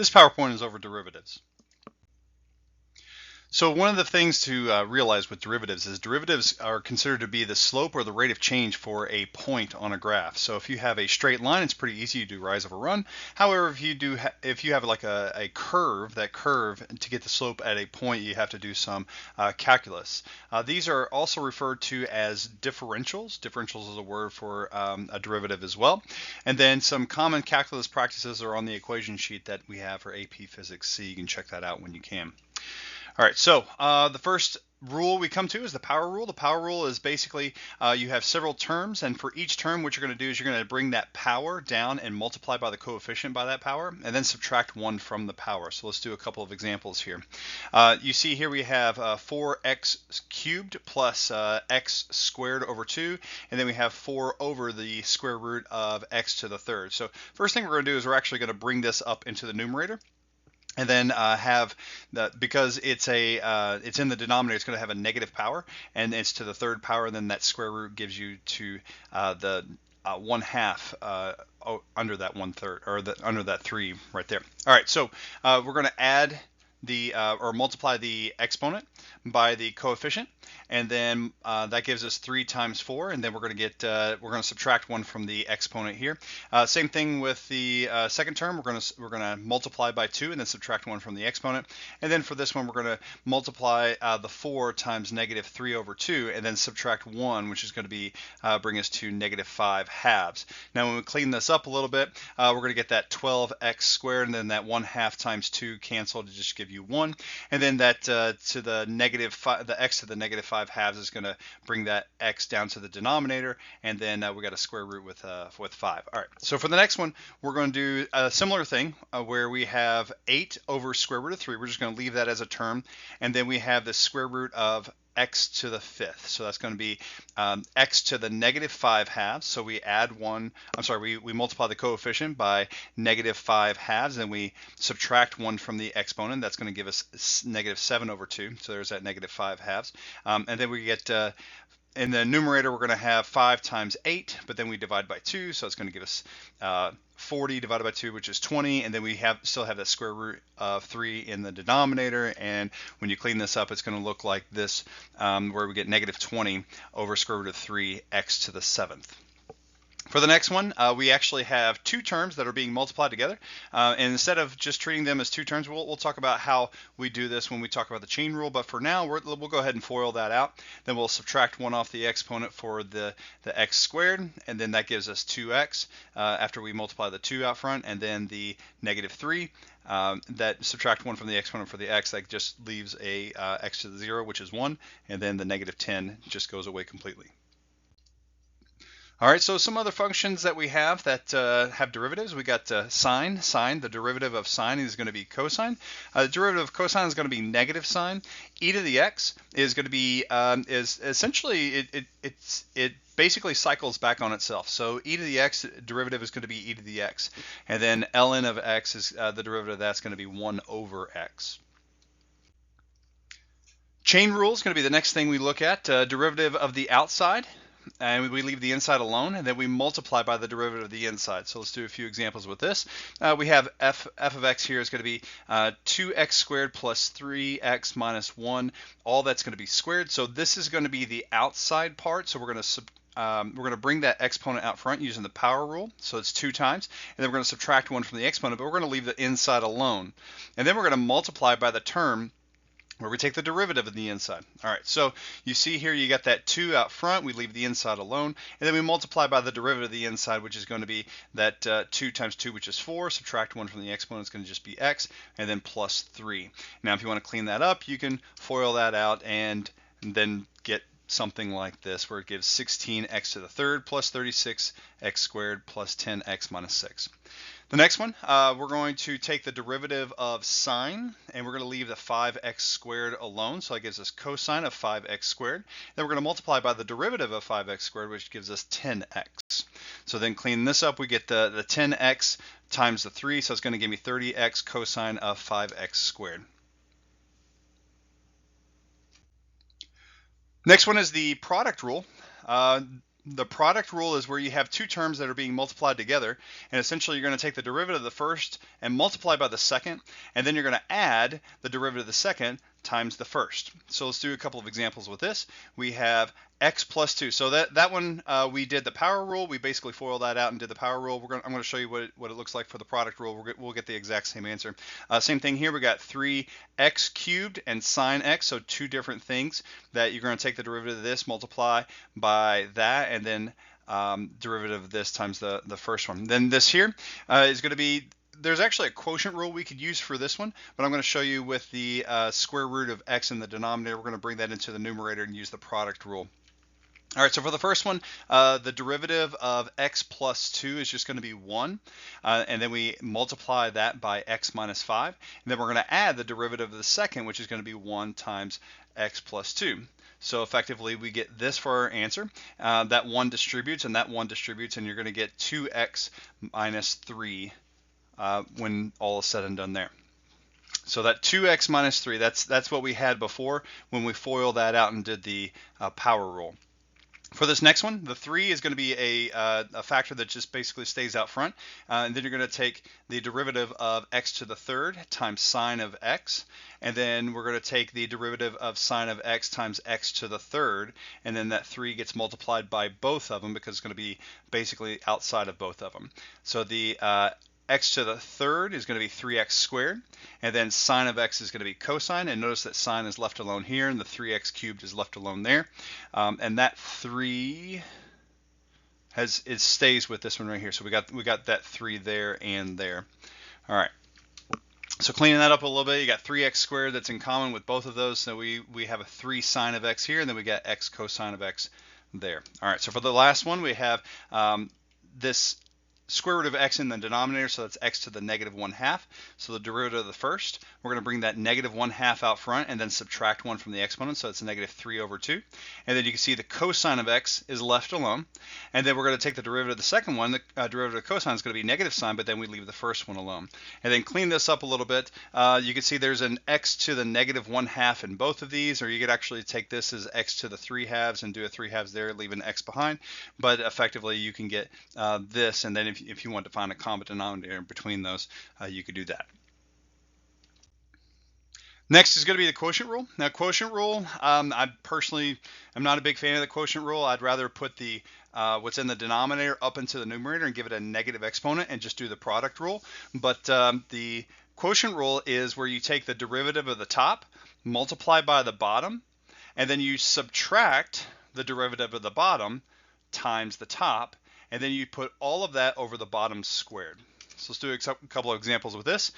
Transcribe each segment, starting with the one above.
This PowerPoint is over derivatives. So one of the things to realize with derivatives is derivatives are considered to be the slope or the rate of change for a point on a graph. So if you have a straight line, it's pretty easy to do rise over run. However, if you have like a curve, that curve to get the slope at a point, you have to do some calculus. These are also referred to as differentials. Differentials is a word for a derivative as well. And then some common calculus practices are on the equation sheet that we have for AP Physics C. You can check that out when you can. All right, so the first rule we come to is the power rule. The power rule is basically you have several terms, and for each term, what you're going to do is you're going to bring that power down and multiply by the coefficient by that power, and then subtract 1 from the power. So let's do a couple of examples here. You see here we have 4x cubed plus x squared over 2, and then we have 4 over the square root of x to the third. So first thing we're going to do is we're actually going to bring this up into the numerator. And then have because it's in the denominator, it's going to have a negative power, and it's to the third power. And then that square root gives you to the 1/2 under that 1/3, or under that 3 right there. All right, so we're going to add or multiply the exponent by the coefficient, and then that gives us 3 times 4, and then we're going to subtract 1 from the exponent here. Same thing with the second term. We're going to multiply by 2 and then subtract 1 from the exponent, and then for this one we're going to multiply the 4 times negative 3 over 2 and then subtract 1, which is going to be bring us to negative 5 halves. Now when we clean this up a little bit, we're going to get that 12x squared, and then that 1/2 times 2 cancel to just give you 1, and then that to the negative 5, the x to the negative 5 halves is going to bring that x down to the denominator, and then we got a square root with 5. All right, so for the next one, we're going to do a similar thing where we have 8 over square root of 3. We're just going to leave that as a term, and then we have the square root of x to the 5th. So that's going to be x to the negative 5 halves. So we add 1, we multiply the coefficient by negative 5 halves, and we subtract 1 from the exponent. That's going to give us negative 7 over 2. So there's that negative 5 halves. And then we get in the numerator, we're going to have 5 times 8, but then we divide by 2, so it's going to give us 40 divided by 2, which is 20, and then we still have that square root of 3 in the denominator, and when you clean this up, it's going to look like this, where we get negative 20 over square root of 3 x to the 7th. For the next one, we actually have 2 terms that are being multiplied together, and instead of just treating them as 2 terms, we'll talk about how we do this when we talk about the chain rule, but for now we'll go ahead and FOIL that out. Then we'll subtract 1 off the exponent for the x squared, and then that gives us 2x after we multiply the 2 out front, and then the negative 3. That subtract 1 from the exponent for the x, that just leaves a x to the 0, which is 1, and then the negative 10 just goes away completely. All right, so some other functions that we have that have derivatives. We got sine. Sine, the derivative of sine is going to be cosine. The derivative of cosine is going to be negative sine. E to the x is going to be is essentially it basically cycles back on itself. So e to the x derivative is going to be e to the x, and then ln of x is the derivative of that's going to be 1 over x. Chain rule is going to be the next thing we look at. Derivative of the outside, and we leave the inside alone, and then we multiply by the derivative of the inside. So let's do a few examples with this. We have f of x here is going to be 2x squared plus 3x minus 1. All that's going to be squared. So this is going to be the outside part. So we're going to bring that exponent out front using the power rule. So it's 2 times, and then we're going to subtract 1 from the exponent, but we're going to leave the inside alone. And then we're going to multiply by the term where we take the derivative of the inside. All right, so you see here you got that 2 out front, we leave the inside alone, and then we multiply by the derivative of the inside, which is going to be that 2 times 2, which is 4, subtract 1 from the exponent, it's going to just be x, and then plus 3. Now if you want to clean that up, you can FOIL that out and then get something like this, where it gives 16x to the third plus 36x squared plus 10x minus 6. The next one, we're going to take the derivative of sine, and we're going to leave the 5x squared alone, so that gives us cosine of 5x squared. Then we're going to multiply by the derivative of 5x squared, which gives us 10x. So then cleaning this up, we get the 10x times the 3, so it's going to give me 30x cosine of 5x squared. Next one is the product rule. The product rule is where you have two terms that are being multiplied together, and essentially you're going to take the derivative of the first and multiply by the second, and then you're going to add the derivative of the second times the first. So let's do a couple of examples with this. We have x plus 2. So that one we did the power rule. We basically FOILed that out and did the power rule. I'm going to show you what it looks like for the product rule. We'll get the exact same answer. Same thing here. We got 3x cubed and sine x, so two different things that you're going to take the derivative of this, multiply by that, and then derivative of this times the first one. Then this here is going to be, there's actually a quotient rule we could use for this one, but I'm going to show you with the square root of x in the denominator. We're going to bring that into the numerator and use the product rule. All right, so for the first one, the derivative of x plus 2 is just going to be 1, and then we multiply that by x minus 5, and then we're going to add the derivative of the second, which is going to be 1 times x plus 2. So effectively, we get this for our answer. That 1 distributes, and that 1 distributes, and you're going to get 2x minus 3 when all is said and done there. So that 2x minus 3, that's what we had before when we FOILed that out and did the power rule. For this next one, the 3 is going to be a factor that just basically stays out front. And then you're going to take the derivative of x to the third times sine of x. And then we're going to take the derivative of sine of x times x to the third. And then that 3 gets multiplied by both of them because it's going to be basically outside of both of them. So the x to the third is going to be 3x squared, and then sine of x is going to be cosine, and notice that sine is left alone here, and the 3x cubed is left alone there, and that 3 stays with this one right here. So we got that 3 there and there. All right. So cleaning that up a little bit, you got 3x squared that's in common with both of those. So we have a 3 sine of x here, and then we got x cosine of x there. All right. So for the last one, we have this square root of x in the denominator, so that's x to the negative 1/2. So the derivative of the first, we're going to bring that negative 1/2 out front and then subtract 1 from the exponent, so it's a negative 3/2. And then you can see the cosine of x is left alone. And then we're going to take the derivative of the second one. The derivative of cosine is going to be negative sign, but then we leave the first one alone. And then clean this up a little bit. You can see there's an x to the negative 1/2 in both of these, or you could actually take this as x to the 3/2 and do a 3/2 there, leave an x behind. But effectively, you can get this, and then if you want to find a common denominator between those, you could do that. Next is going to be the quotient rule. Now, quotient rule, I personally am not a big fan of the quotient rule. I'd rather put the what's in the denominator up into the numerator and give it a negative exponent and just do the product rule. But the quotient rule is where you take the derivative of the top, multiply by the bottom, and then you subtract the derivative of the bottom times the top, and then you put all of that over the bottom squared. So let's do a couple of examples with this.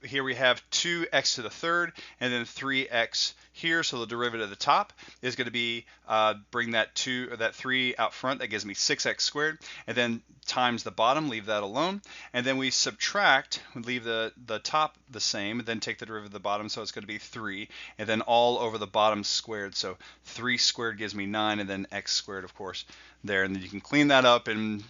Here we have 2x to the third and then 3x here. So the derivative of the top is going to be bring that 3 out front. That gives me 6x squared, and then times the bottom, leave that alone. And then we subtract, we leave the top the same, and then take the derivative of the bottom, so it's going to be 3, and then all over the bottom squared. So 3 squared gives me 9, and then x squared, of course, there. And then you can clean that up and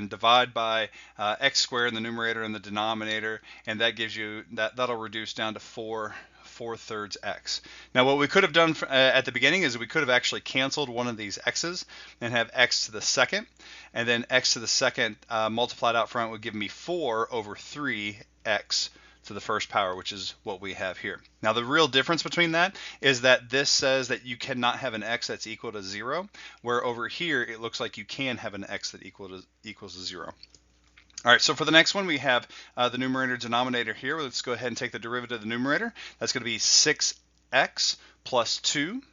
divide by x squared in the numerator and the denominator, and that gives you that'll reduce down to 4/4 x. Now what we could have done at the beginning is we could have actually canceled one of these x's and have x to the second, and then x to the second multiplied out front would give me 4/3x to the first power, which is what we have here. Now the real difference between that is that this says that you cannot have an x that's equal to 0, where over here it looks like you can have an x that equals to 0. All right, so for the next one, we have the numerator denominator here. Let's go ahead and take the derivative of the numerator. That's going to be 6x plus 2.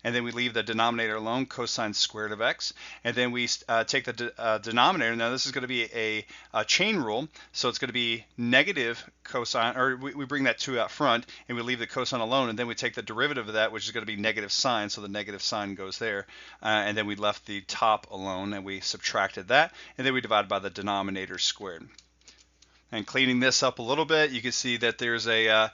And then we leave the denominator alone, cosine squared of x. And then we take the denominator. Now this is going to be a chain rule, so it's going to be negative cosine, or we bring that 2 out front, and we leave the cosine alone, and then we take the derivative of that, which is going to be negative sine, so the negative sign goes there. And then we left the top alone, and we subtracted that, and then we divide by the denominator squared. And cleaning this up a little bit, you can see that there's a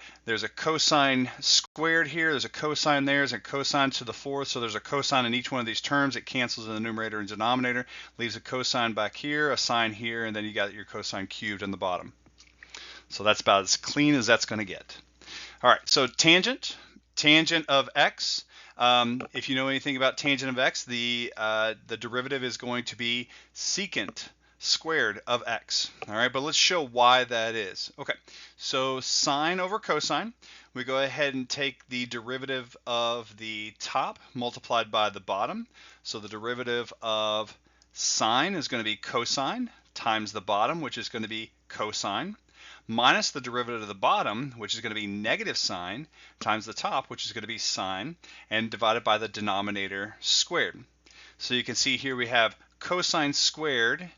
cosine squared here, there's a cosine there, there's a cosine to the fourth, so there's a cosine in each one of these terms. It cancels in the numerator and denominator, leaves a cosine back here, a sine here, and then you got your cosine cubed in the bottom. So that's about as clean as that's going to get. All right, so tangent of x. If you know anything about tangent of x, the derivative is going to be secant squared of x. All right, but let's show why that is. Okay, so sine over cosine, we go ahead and take the derivative of the top multiplied by the bottom. So the derivative of sine is going to be cosine times the bottom, which is going to be cosine, minus the derivative of the bottom, which is going to be negative sine, times the top, which is going to be sine, and divided by the denominator squared. So you can see here we have cosine squared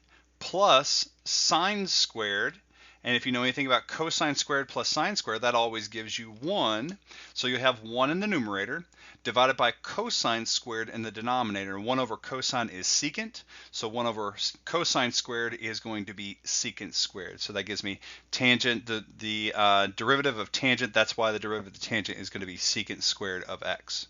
plus sine squared. And if you know anything about cosine squared plus sine squared, that always gives you 1. So you have 1 in the numerator divided by cosine squared in the denominator. 1 over cosine is secant, so 1 over cosine squared is going to be secant squared. So that gives me tangent, the derivative of tangent. That's why the derivative of tangent is going to be secant squared of x.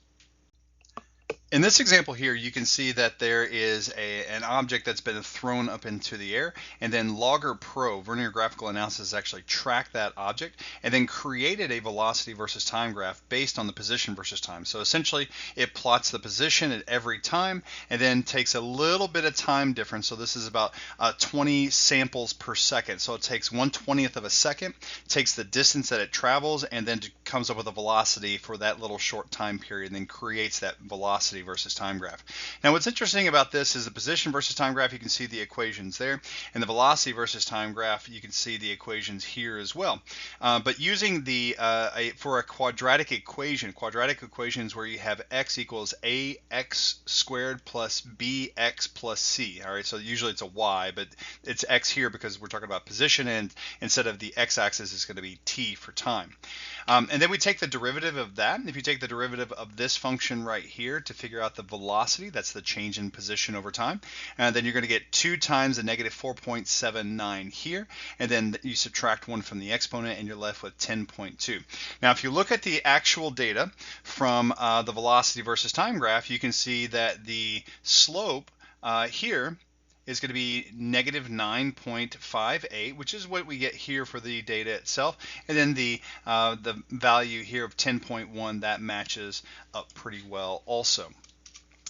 In this example here, you can see that there is an object that's been thrown up into the air, and then Logger Pro, Vernier Graphical Analysis, actually tracked that object and then created a velocity versus time graph based on the position versus time. So essentially, it plots the position at every time and then takes a little bit of time difference. So this is about 20 samples per second. So it takes 1/20th of a second, takes the distance that it travels, and then comes up with a velocity for that little short time period, and then creates that velocity versus time graph. Now what's interesting about this is the position versus time graph, you can see the equations there, and the velocity versus time graph, you can see the equations here as well. But using for a quadratic equation is where you have x equals ax squared plus bx plus c. All right, so usually it's a y, but it's x here because we're talking about position, and instead of the x-axis is going to be t for time. And then we take the derivative of that. If you take the derivative of this function right here to figure out the velocity, that's the change in position over time, and then you're going to get 2 times the negative 4.79 here, and then you subtract 1 from the exponent and you're left with 10.2. Now if you look at the actual data from the velocity versus time graph, you can see that the slope here is going to be negative 9.58, which is what we get here for the data itself. And then the value here of 10.1, that matches up pretty well also.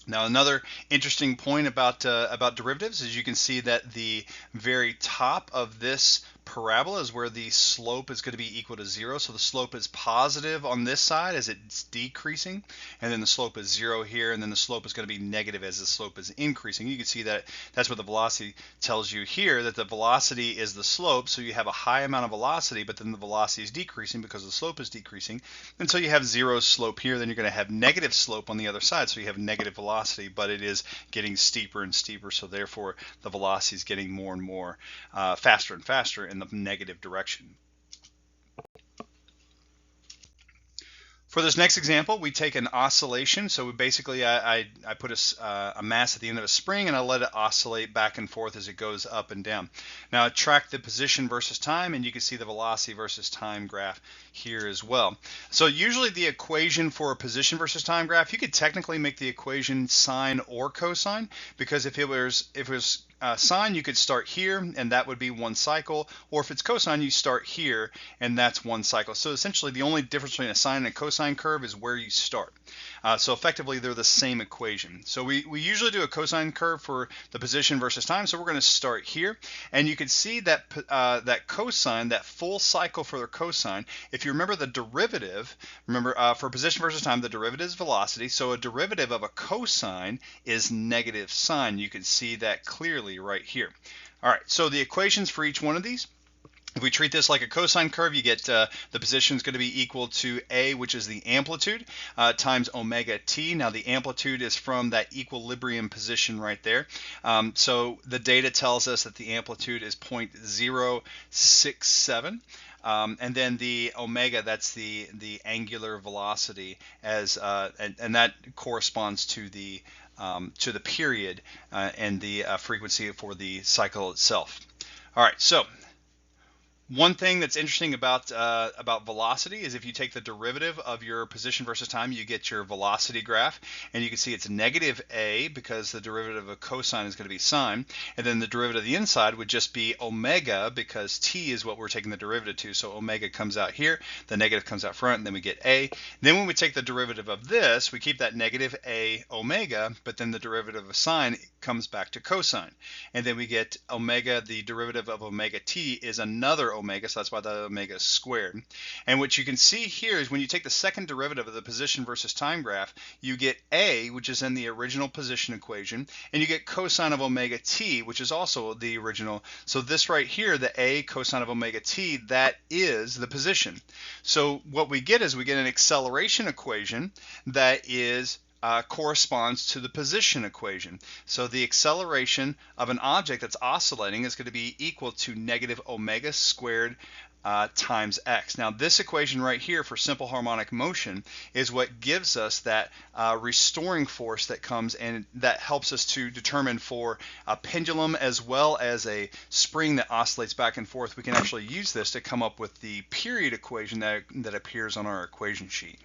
Now another interesting point about derivatives is you can see that the very top of this parabola is where the slope is going to be equal to 0. So the slope is positive on this side as it's decreasing, and then the slope is 0 here, and then the slope is going to be negative as the slope is increasing. You can see that that's what the velocity tells you here, that the velocity is the slope, so you have a high amount of velocity, but then the velocity is decreasing because the slope is decreasing, and so you have 0 slope here, then you're going to have negative slope on the other side, so you have negative velocity, but it is getting steeper and steeper, so therefore the velocity is getting more and more faster and faster in the negative direction. For this next example, we take an oscillation. So we basically, I put a mass at the end of a spring, and I let it oscillate back and forth as it goes up and down. Now I track the position versus time, and you can see the velocity versus time graph here as well. So usually the equation for a position versus time graph, you could technically make the equation sine or cosine, because if it was sine, you could start here, and that would be 1 cycle, or if it's cosine, you start here, and that's 1 cycle. So essentially the only difference between a sine and a cosine curve is where you start. So effectively they're the same equation. So we usually do a cosine curve for the position versus time, so we're going to start here, and you can see that that cosine, that full cycle for the cosine, if you remember the derivative, remember for position versus time, the derivative is velocity, so a derivative of a cosine is negative sine. You can see that clearly right here. All right, so the equations for each one of these, if we treat this like a cosine curve, you get the position is going to be equal to A, which is the amplitude, times omega t. Now the amplitude is from that equilibrium position right there. So the data tells us that the amplitude is 0.067. And then the omega, that's the angular velocity, as and that corresponds to the period and the frequency for the cycle itself. All right, so One thing that's interesting about velocity is if you take the derivative of your position versus time, you get your velocity graph, and you can see it's negative a because the derivative of cosine is going to be sine, and then the derivative of the inside would just be omega because t is what we're taking the derivative to. So omega comes out here, the negative comes out front, and then we get a. Then when we take the derivative of this, we keep that negative a omega, but then the derivative of sine comes back to cosine, and then we get omega. The derivative of omega t is another omega, so that's why the omega is squared. And what you can see here is when you take the second derivative of the position versus time graph, you get a, which is in the original position equation, and you get cosine of omega t, which is also the original. So this right here, the a cosine of omega t, that is the position. So what we get is we get an acceleration equation that is corresponds to the position equation. So the acceleration of an object that's oscillating is going to be equal to negative omega squared times x. Now this equation right here for simple harmonic motion is what gives us that restoring force that comes and that helps us to determine for a pendulum as well as a spring that oscillates back and forth. We can actually use this to come up with the period equation that appears on our equation sheet.